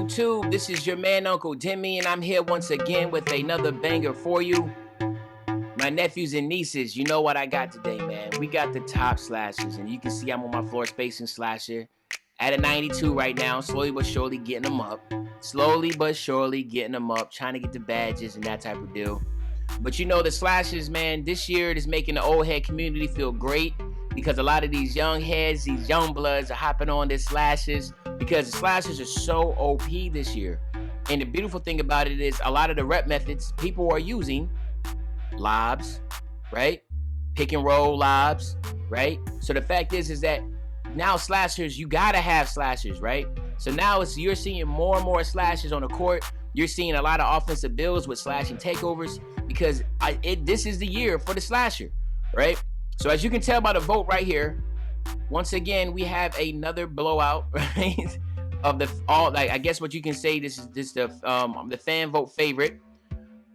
YouTube? This is your man, Uncle Demi, and I'm here once again with another banger for you. My nephews and nieces, you know what I got today, man. We got the top slashers, and you can see I'm on my floor spacing slasher at a 92 right now, slowly but surely getting them up. Slowly but surely getting them up, trying to get the badges and that type of deal. But you know, the slashers, man, this year it is making the old head community feel great because a lot of these young heads, these young bloods are hopping on this slashers because the slashers are so OP this year. And the beautiful thing about it is a lot of the rep methods people are using lobs, right? Pick and roll lobs, right? So the fact is that now slashers, you gotta have slashers, right? So now you're seeing more and more slashers on the court. You're seeing a lot of offensive builds with slashing takeovers because this is the year for the slasher, right? So as you can tell by the vote right here, once again we have another blowout, right? Of I guess what you can say this is the fan vote favorite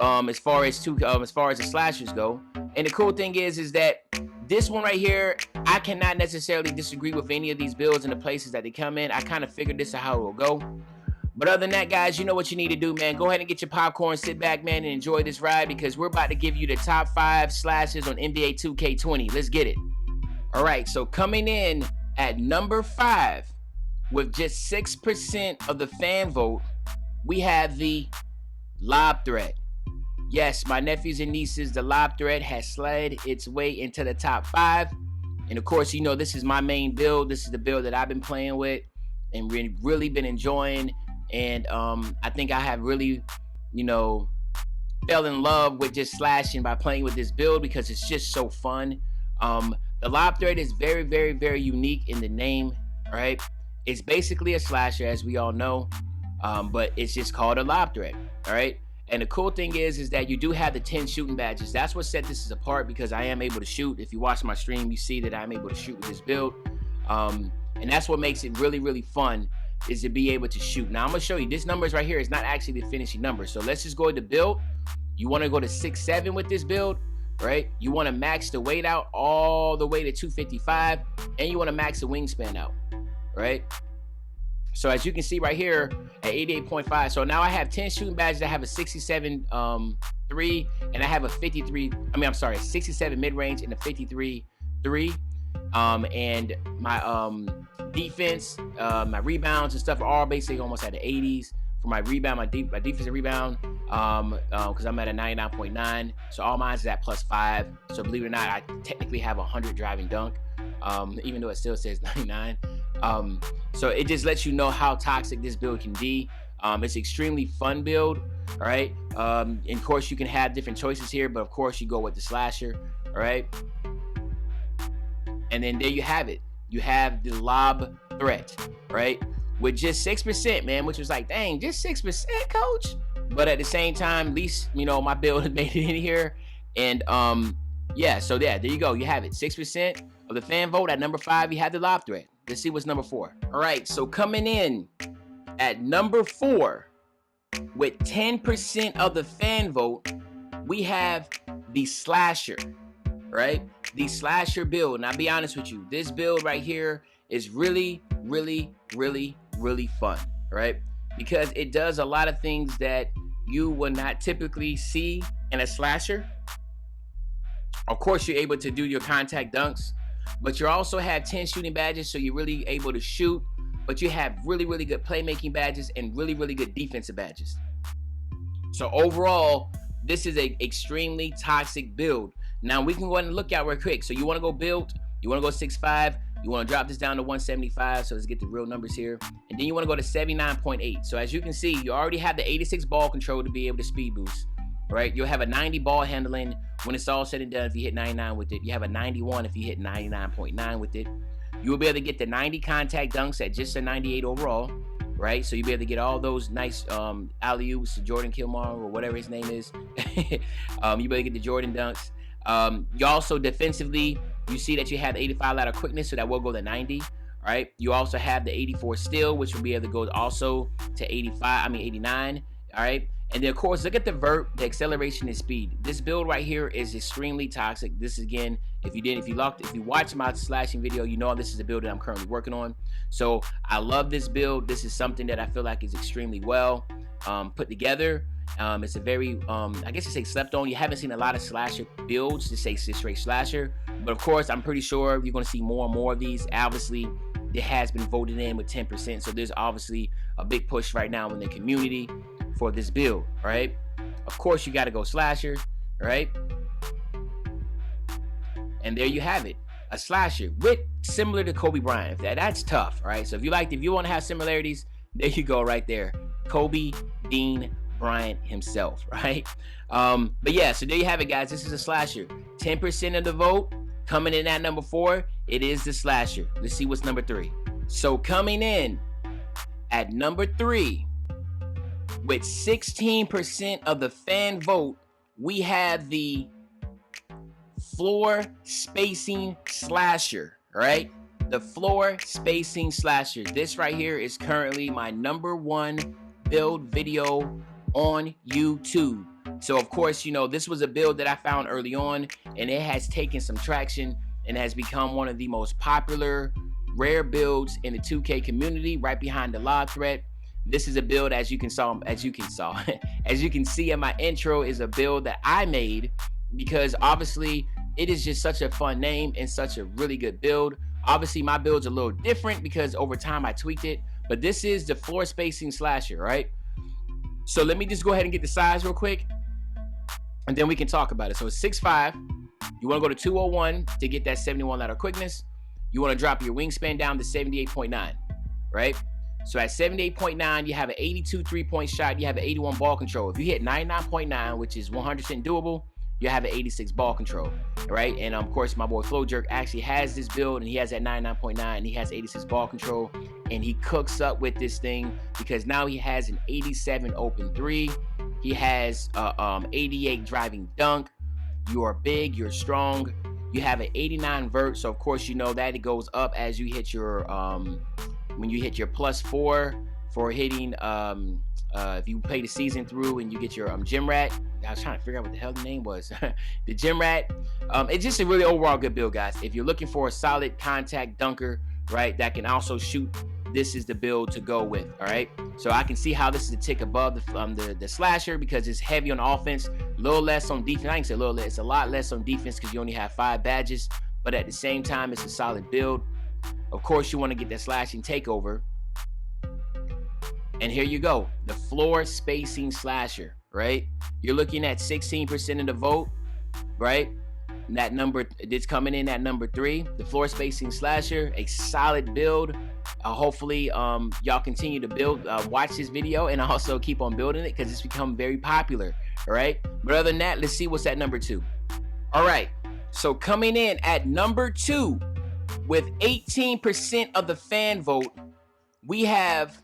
as far as the slashers go. And the cool thing is that this one right here, I cannot necessarily disagree with any of these builds and the places that they come in. I kind of figured this is how it will go. But other than that, guys, you know what you need to do, man. Go ahead and get your popcorn, sit back, man, and enjoy this ride because we're about to give you the top 5 slashes on NBA 2K20. Let's get it. All right, so coming in at number 5 with just 6% of the fan vote, we have the LOB Threat. Yes, my nephews and nieces, the LOB Threat has slid its way into the top 5. And of course, you know, this is my main build. This is the build that I've been playing with and really been enjoying. And I think I have really, you know, fell in love with just slashing by playing with this build because it's just so fun. The LOB Threat is very, very, very unique in the name, right? It's basically a slasher, as we all know, but it's just called a LOB Threat, all right? And the cool thing is that you do have the 10 shooting badges. That's what set this apart because I am able to shoot. If you watch my stream, you see that I'm able to shoot with this build. And that's what makes it really, really fun is to be able to shoot. Now I'm gonna show you this numbers right here is not actually the finishing number. So let's just go to build. You want to go to 6'7" with this build, right? You want to max the weight out all the way to 255, and you want to max the wingspan out, right? So as you can see right here at 88.5, so now I have 10 shooting badges. I have a 67 3, and I have a 67 mid-range and a 53 3. And my defense, my rebounds and stuff are all basically almost at the 80s. For my rebound, my defensive rebound, because I'm at a 99.9, so all mine is at +5. So believe it or not, I technically have 100 driving dunk, even though it still says 99. So it just lets you know how toxic this build can be. It's an extremely fun build, all right? And of course, you can have different choices here, but of course, you go with the slasher, all right? And then there you have it. You have the LOB Threat, right? With just 6%, man, which was like, dang, just 6%, coach. But at the same time, at least, you know, my build has made it in here. And yeah, so yeah, there you go. You have it. 6% of the fan vote at number 5, you have the LOB Threat. Let's see what's number 4. All right, so coming in at number 4 with 10% of the fan vote, we have the slasher, right? The slasher build. And I'll be honest with you, this build right here is really, really, really, really fun, right? Because it does a lot of things that you will not typically see in a slasher. Of course, you're able to do your contact dunks, but you also have 10 shooting badges, so you're really able to shoot, but you have really, really good playmaking badges and really, really good defensive badges. So overall, this is an extremely toxic build. Now we can go ahead and look out real quick. So you want to go build, you want to go 6'5", you want to drop this down to 175. So let's get the real numbers here. And then you want to go to 79.8. So as you can see, you already have the 86 ball control to be able to speed boost, right? You'll have a 90 ball handling when it's all said and done if you hit 99 with it. You have a 91 if you hit 99.9 with it. You will be able to get the 90 contact dunks at just a 98 overall, right? So you'll be able to get all those nice alley-oops to Jordan Kilmar or whatever his name is. You'll be able to get the Jordan dunks. You also defensively, you see that you have 85 ladder quickness, so that will go to 90. All right. You also have the 84 steal, which will be able to go also to 89. All right. And then of course, look at the vert, the acceleration and speed. This build right here is extremely toxic. This again, if you watch my slashing video, you know this is a build that I'm currently working on. So I love this build. This is something that I feel like is extremely well put together. It's a very, I guess you say slept on. You haven't seen a lot of slasher builds to say straight slasher, but of course, I'm pretty sure you're going to see more and more of these. Obviously, it has been voted in with 10%, so there's obviously a big push right now in the community for this build, right? Of course, you got to go slasher, right? And there you have it, a slasher with similar to Kobe Bryant. That's tough, right? So if you want to have similarities, there you go, right there, Kobe Bean Bryant himself, right? But yeah, so there you have it, guys. This is a slasher. 10% of the vote coming in at number 4. It is the slasher. Let's see what's number 3. So coming in at number 3 with 16% of the fan vote, we have the floor spacing slasher, right? The floor spacing slasher. This right here is currently my number 1 build video on YouTube. So of course, you know, this was a build that I found early on, and it has taken some traction and has become one of the most popular rare builds in the 2K community, right behind the LOB Threat. This is a build, as you can see in my intro, is a build that I made because obviously it is just such a fun name and such a really good build. Obviously my build's a little different because over time I tweaked it, but this is the floor spacing slasher, right? So let me just go ahead and get the size real quick, and then we can talk about it. So it's 6'5". You want to go to 201 to get that 71 ladder quickness. You want to drop your wingspan down to 78.9, right? So at 78.9, you have an 82 3-point shot. You have an 81 ball control. If you hit 99.9, which is 100% doable, you have an 86 ball control, right? And of course, my boy Flow Jerk actually has this build, and he has that 99.9, and he has 86 ball control, and he cooks up with this thing because now he has an 87 open 3. He has 88 driving dunk. You are big, you're strong. You have an 89 vert, so of course you know that it goes up as you hit your when you hit your +4 for hitting if you play the season through and you get your gym rat. I was trying to figure out what the hell the name was. The gym rat. It's just a really overall good build, guys. If you're looking for a solid contact dunker, right, that can also shoot, this is the build to go with. All right, so I can see how this is a tick above the slasher because it's heavy on offense, a little less on defense. I can say a little less, it's a lot less on defense because you only have 5 badges, but at the same time it's a solid build. Of course you want to get that slashing takeover, and here you go, the floor spacing slasher, right? You're looking at 16% of the vote, right? And that number, it's coming in at number 3, the floor spacing slasher, a solid build. Hopefully y'all continue to build, watch this video, and also keep on building it because it's become very popular. All right, but other than that, let's see what's at number 2. All right, so coming in at number 2 with 18% of the fan vote, we have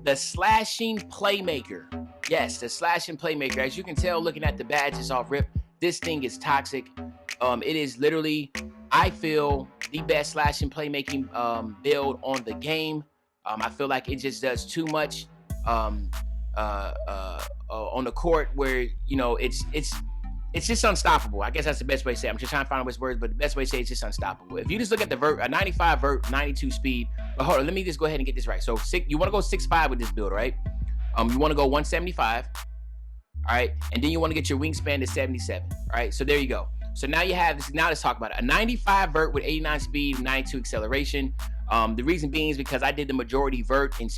the slashing playmaker. Yes, the slashing playmaker. As you can tell looking at the badges off rip, this thing is toxic. It is literally, I feel, the best slashing playmaking build on the game. I feel like it just does too much on the court where, you know, it's just unstoppable. I guess that's the best way to say it. I'm just trying to find which words, but the best way to say it's just unstoppable. If you just look at the vert, a 95 vert, 92 speed. But hold on, let me just go ahead and get this right. So you want to go 6'5" with this build, right? You want to go 175, all right? And then you want to get your wingspan to 77, all right? So there you go. So now you have this. Now let's talk about it. A 95 vert with 89 speed, 92 acceleration. The reason being is because I did the majority vert in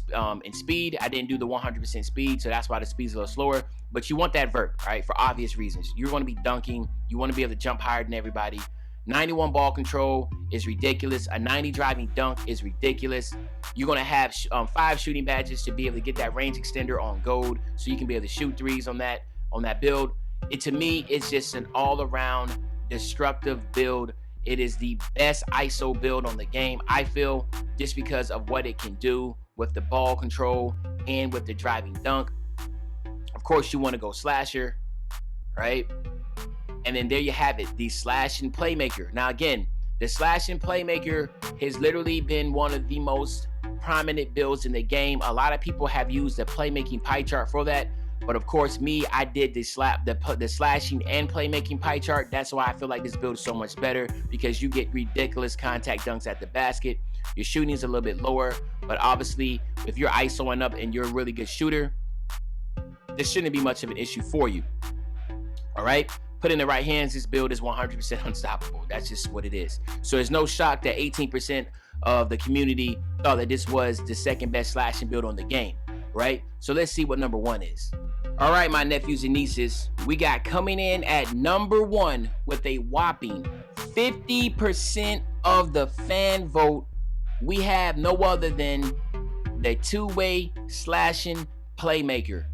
speed. I didn't do the 100% speed, so that's why the speed's a little slower. But you want that vert, right? For obvious reasons. You're going to be dunking. You want to be able to jump higher than everybody. 91 ball control is ridiculous. A 90 driving dunk is ridiculous. You're going to have 5 shooting badges to be able to get that range extender on gold, so you can be able to shoot threes on that build. To me, it's just an all-around destructive build. It is the best ISO build on the game, I feel, just because of what it can do with the ball control and with the driving dunk. Of course, you want to go slasher, right? And then there you have it, the slashing playmaker. Now again, the slashing playmaker has literally been one of the most prominent builds in the game. A lot of people have used the playmaking pie chart for that. But of course, I did the slashing and playmaking pie chart. That's why I feel like this build is so much better, because you get ridiculous contact dunks at the basket. Your shooting is a little bit lower, but obviously, if you're ISOing up and you're a really good shooter, this shouldn't be much of an issue for you. All right. Put in the right hands, this build is 100% unstoppable. That's just what it is. So it's no shock that 18% of the community thought that this was the second best slashing build on the game, right? So let's see what number 1 is. All right, my nephews and nieces, we got coming in at number 1 with a whopping 50% of the fan vote. We have no other than the two-way slashing playmaker.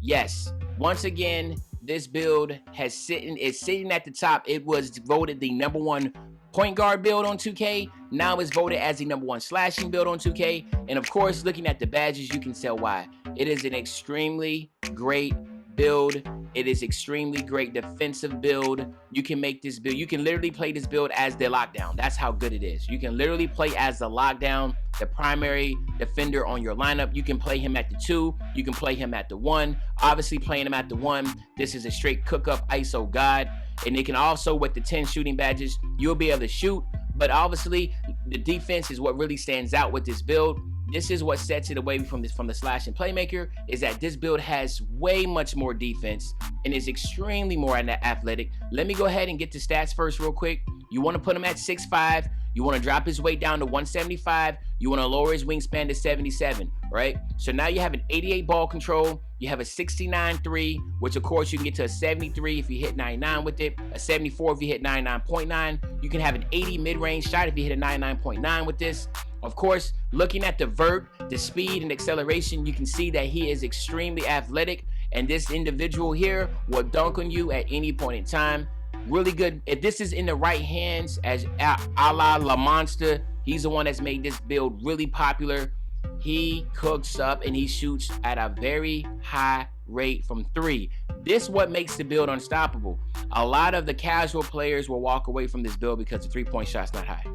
Yes, once again, this build is sitting at the top. It was voted the number 1 point guard build on 2K. Now it's voted as the number 1 slashing build on 2K. And of course, looking at the badges, you can tell why. It is an extremely great build. It is extremely great defensive build. You can make this build. You can literally play this build as the lockdown. That's how good it is. You can literally play as the lockdown, the primary defender on your lineup. You can play him at the 2. You can play him at the 1. Obviously, playing him at the 1, this is a straight cook-up ISO god. And it can also, with the 10 shooting badges, you'll be able to shoot. But obviously, the defense is what really stands out with this build. This is what sets it away from the slash and playmaker, is that this build has way much more defense and is extremely more athletic. Let me go ahead and get the stats first real quick. You want to put him at 6'5". You want to drop his weight down to 175. You want to lower his wingspan to 77, right? So now you have an 88 ball control. You have a 69 3, which of course you can get to a 73 if you hit 99 with it, a 74 if you hit 99.9. You can have an 80 mid-range shot if you hit a 99.9 with this. Of course, looking at the vert, the speed and acceleration, you can see that he is extremely athletic, and this individual here will dunk on you at any point in time. Really good. If this is in the right hands, as a la La Monster, he's the one that's made this build really popular. He cooks up and he shoots at a very high rate from 3. This is what makes the build unstoppable. A lot of the casual players will walk away from this build because the 3-point shot's not high,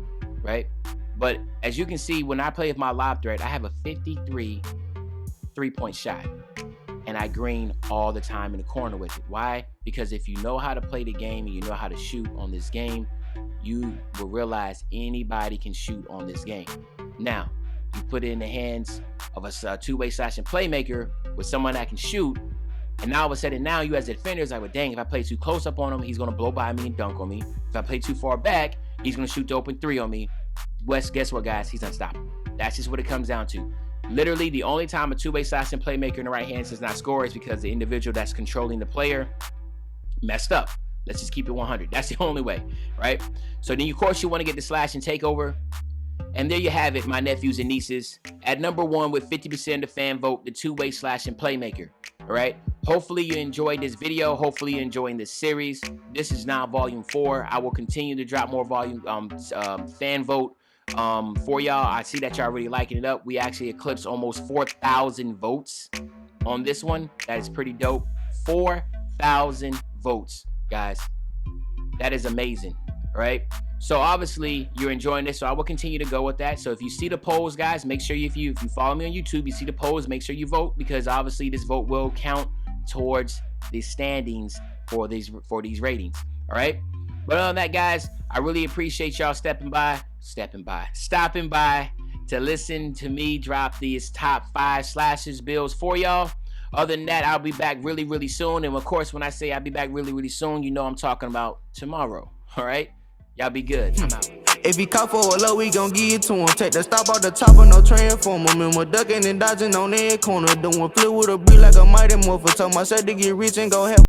right? But as you can see, when I play with my LOB Threat, I have a 53 3-point shot. And I green all the time in the corner with it. Why? Because if you know how to play the game and you know how to shoot on this game, you will realize anybody can shoot on this game. Now, you put it in the hands of a two-way slashing playmaker with someone that can shoot, and now all of a sudden, now you as a defender is like, well, dang, if I play too close up on him, he's going to blow by me and dunk on me. If I play too far back, he's going to shoot the open 3 on me. Guess what, guys? He's unstoppable. That's just what it comes down to. Literally, the only time a two-way slashing playmaker in the right hands does not score is because the individual that's controlling the player messed up. Let's just keep it 100. That's the only way, right? So then, of course, you want to get the slash and takeover. And there you have it, my nephews and nieces. At number 1 with 50% of the fan vote, the two-way slashing playmaker. All right? Hopefully you enjoyed this video. Hopefully you're enjoying this series. This is now volume 4. I will continue to drop more volume fan vote for y'all. I see that y'all really liking it up. We actually eclipsed almost 4,000 votes on this one. That is pretty dope. 4,000 votes, guys. That is amazing, right? So obviously you're enjoying this, so I will continue to go with that. So if you see the polls, guys, make sure if you follow me on YouTube, you see the polls, make sure you vote, because obviously this vote will count towards the standings for these ratings. All right. But other than that, guys, I really appreciate y'all stopping by to listen to me drop these top 5 slashes builds for y'all. Other than that, I'll be back really, really soon. And of course, when I say I'll be back really, really soon, you know I'm talking about tomorrow. All right. Y'all be good. I'm out. If he caught for a low, we gon' give it to him. Take the stop out the top of no transformer. Remember ducking and dodging on every corner. Doing flip with a beat like a mighty morpher. Told myself to get rich and go help.